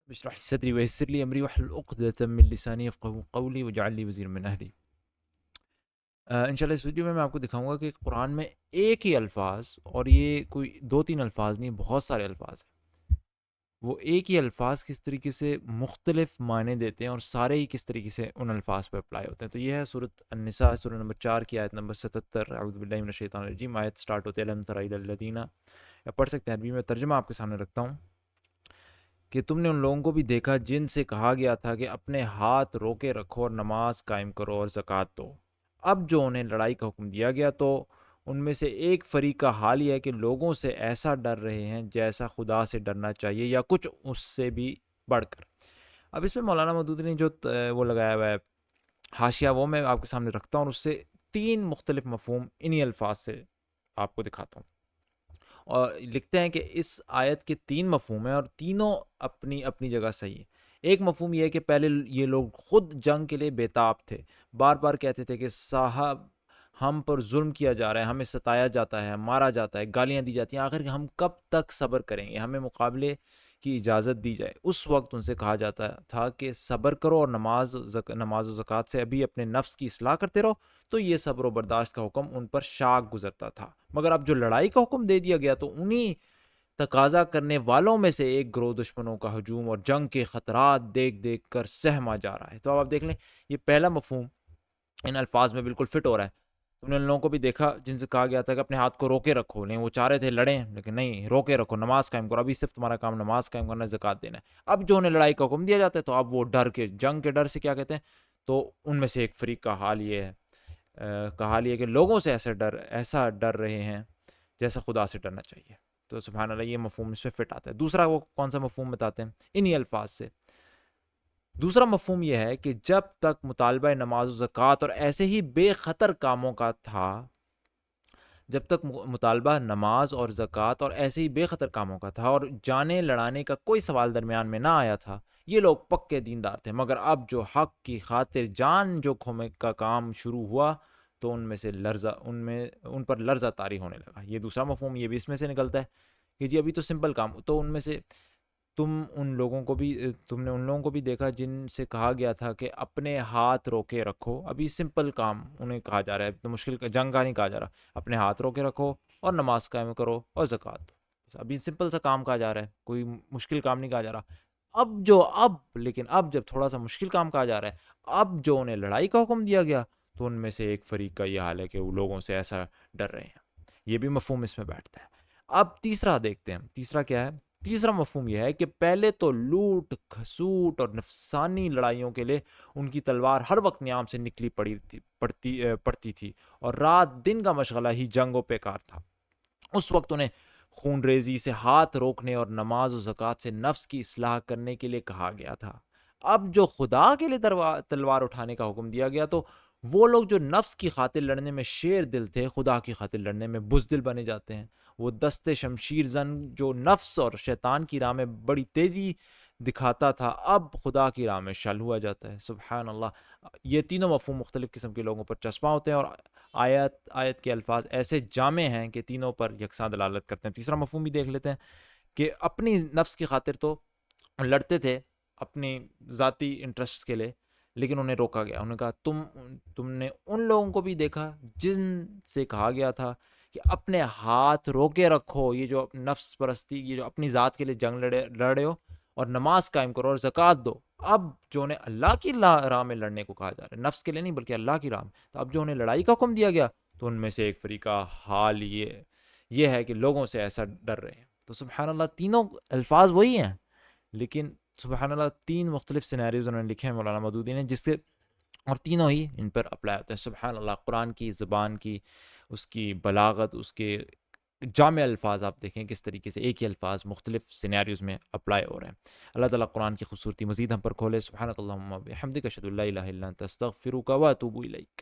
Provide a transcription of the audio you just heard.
اشرح لي صدري ويسر لي امری واحلل عقدۃ من لسانی یفقهوا قولی واجعل لي وزیرا من اہلی۔ انشاءاللہ اس ویڈیو میں آپ کو دکھاؤں گا کہ قرآن میں ایک ہی الفاظ، اور یہ کوئی دو تین الفاظ نہیں، بہت سارے الفاظ ہیں، وہ ایک ہی الفاظ کس طریقے سے مختلف معنی دیتے ہیں اور سارے ہی کس طریقے سے ان الفاظ پہ اپلائی ہوتے ہیں۔ تو یہ ہے سورۃ النساء، سورہ نمبر 4 کی آیت نمبر 77۔ اعوذ باللہ من الشیطان الرجیم، آیت سٹارٹ ہوتے ہیں الم تر الی الذین، یا پڑھ سکتے ہیں عربی میں، ترجمہ آپ کے سامنے رکھتا ہوں کہ تم نے ان لوگوں کو بھی دیکھا جن سے کہا گیا تھا کہ اپنے ہاتھ روکے رکھو اور نماز قائم کرو اور زکوٰۃ دو، اب جو انہیں لڑائی کا حکم دیا گیا تو ان میں سے ایک فریق کا حال یہ ہے کہ لوگوں سے ایسا ڈر رہے ہیں جیسا خدا سے ڈرنا چاہیے یا کچھ اس سے بھی بڑھ کر۔ اب اس میں مولانا مودودی نے جو وہ لگایا ہوا ہے حاشیہ، وہ میں آپ کے سامنے رکھتا ہوں، اور اس سے تین مختلف مفہوم انہی الفاظ سے آپ کو دکھاتا ہوں۔ اور لکھتے ہیں کہ اس آیت کے تین مفہوم ہیں اور تینوں اپنی اپنی جگہ صحیح ہیں۔ ایک مفہوم یہ ہے کہ پہلے یہ لوگ خود جنگ کے لیے بیتاب تھے، بار بار کہتے تھے کہ صاحب ہم پر ظلم کیا جا رہا ہے، ہمیں ستایا جاتا ہے، مارا جاتا ہے، گالیاں دی جاتی ہیں، آخر ہم کب تک صبر کریں گے، ہمیں مقابلے کی اجازت دی جائے۔ اس وقت ان سے کہا جاتا تھا کہ صبر کرو اور نماز و زکوٰۃ سے ابھی اپنے نفس کی اصلاح کرتے رہو، تو یہ صبر و برداشت کا حکم ان پر شاق گزرتا تھا۔ مگر اب جو لڑائی کا حکم دے دیا گیا تو انہی تقاضا کرنے والوں میں سے ایک گروہ دشمنوں کا ہجوم اور جنگ کے خطرات دیکھ دیکھ کر سہما جا رہا ہے۔ تو اب آپ دیکھ لیں، یہ پہلا مفہوم ان الفاظ میں بالکل فٹ ہو رہا ہے۔ تم نے ان لوگوں کو بھی دیکھا جن سے کہا گیا تھا کہ اپنے ہاتھ کو روکے رکھو، لیکن وہ چاہ رہے تھے لڑیں، لیکن نہیں، روکے رکھو، نماز قائم کرو، ابھی صرف تمہارا کام نماز قائم کرنا ہے، زکوٰۃ دینا ہے۔ اب جو انہیں لڑائی کا حکم دیا جاتا ہے تو اب وہ ڈر کے، جنگ کے ڈر سے کیا کہتے ہیں، تو ان میں سے ایک فریق کا حال یہ ہے، کہا لیا کہ لوگوں سے ایسا ڈر رہے ہیں جیسا خدا سے ڈرنا چاہیے۔ تو سبحان اللہ، یہ مفہوم اس میں فٹ آتا ہے۔ دوسرا وہ کون سا مفہوم بتاتے ہیں انہی الفاظ سے؟ دوسرا مفہوم یہ ہے کہ جب تک مطالبہ نماز و زکوٰۃ اور ایسے ہی بے خطر کاموں کا تھا، جب تک مطالبہ نماز اور زکوٰۃ اور ایسے ہی بے خطر کاموں کا تھا اور جانیں لڑانے کا کوئی سوال درمیان میں نہ آیا تھا، یہ لوگ پکے دیندار تھے۔ مگر اب جو حق کی خاطر جان جوکھوں کا کام شروع ہوا تو ان پر لرزہ طاری ہونے لگا۔ یہ دوسرا مفہوم، یہ بھی اس میں سے نکلتا ہے کہ جی ابھی تو سمپل کام، تو ان میں سے تم نے ان لوگوں کو بھی دیکھا جن سے کہا گیا تھا کہ اپنے ہاتھ روکے رکھو، ابھی سمپل کام انہیں کہا جا رہا ہے، تو مشکل جنگ کا نہیں کہا جا رہا، اپنے ہاتھ روکے رکھو اور نماز قائم کرو اور زکوٰۃ دو، ابھی سمپل سا کام کہا جا رہا ہے، کوئی مشکل کام نہیں کہا جا رہا۔ اب جب تھوڑا سا مشکل کام کہا جا رہا ہے، اب جو انہیں لڑائی کا حکم دیا گیا تو ان میں سے ایک فریق کا یہ حال ہے کہ وہ لوگوں سے ایسا ڈر رہے ہیں۔ یہ بھی مفہوم اس میں بیٹھتا ہے۔ اب تیسرا دیکھتے ہیں، تیسرا کیا ہے؟ تیسرا مفہوم یہ ہے کہ پہلے تو لوٹ کھسوٹ اور نفسانی لڑائیوں کے لیے ان کی تلوار ہر وقت نیام سے نکلی پڑتی تھی اور رات دن کا مشغلہ ہی جنگ و پیکار تھا۔ اس وقت انہیں خون ریزی سے ہاتھ روکنے اور نماز و زکوٰۃ سے نفس کی اصلاح کرنے کے لیے کہا گیا تھا۔ اب جو خدا کے لیے تلوار اٹھانے کا حکم دیا گیا تو وہ لوگ جو نفس کی خاطر لڑنے میں شیر دل تھے، خدا کی خاطر لڑنے میں بزدل بنے جاتے ہیں۔ وہ دست شمشیر زن جو نفس اور شیطان کی راہ میں بڑی تیزی دکھاتا تھا، اب خدا کی راہ میں شل ہوا جاتا ہے۔ سبحان اللہ، یہ تینوں مفہوم مختلف قسم کے لوگوں پر چسپاں ہوتے ہیں اور آیت کے الفاظ ایسے جامع ہیں کہ تینوں پر یکساں دلالت کرتے ہیں۔ تیسرا مفہوم بھی دیکھ لیتے ہیں کہ اپنی نفس کی خاطر تو لڑتے تھے اپنی ذاتی انٹرسٹ کے لیے، لیکن انہیں روکا گیا، انہوں نے کہا تم نے ان لوگوں کو بھی دیکھا جن سے کہا گیا تھا کہ اپنے ہاتھ روکے رکھو، یہ جو نفس پرستی، یہ جو اپنی ذات کے لیے جنگ لڑ رہے ہو، اور نماز قائم کرو اور زکوٰۃ دو۔ اب جو انہیں اللہ کی راہ میں لڑنے کو کہا جا رہا ہے، نفس کے لیے نہیں بلکہ اللہ کی راہ میں، تو اب جو انہیں لڑائی کا حکم دیا گیا تو ان میں سے ایک فریق کا حال یہ ہے کہ لوگوں سے ایسا ڈر رہے ہیں۔ تو سبحان اللہ، تینوں الفاظ وہی ہیں، لیکن سبحان اللہ تین مختلف سینیریوز انہوں نے لکھے ہیں مولانا مودودی نے، جس سے اور تینوں ہی ان پر اپلائی ہوتے ہیں۔ سبحان اللہ، قرآن کی زبان کی، اس کی بلاغت، اس کے جامع الفاظ آپ دیکھیں کس طریقے سے ایک ہی الفاظ مختلف سینیریوز میں اپلائی ہو رہے ہیں۔ اللہ تعالیٰ قرآن کی خوبصورتی مزید ہم پر کھولے۔ سبحانک اللہم و بحمدک، اشہد ان لا الہ الا انت، استغفرک و اتوب الیک۔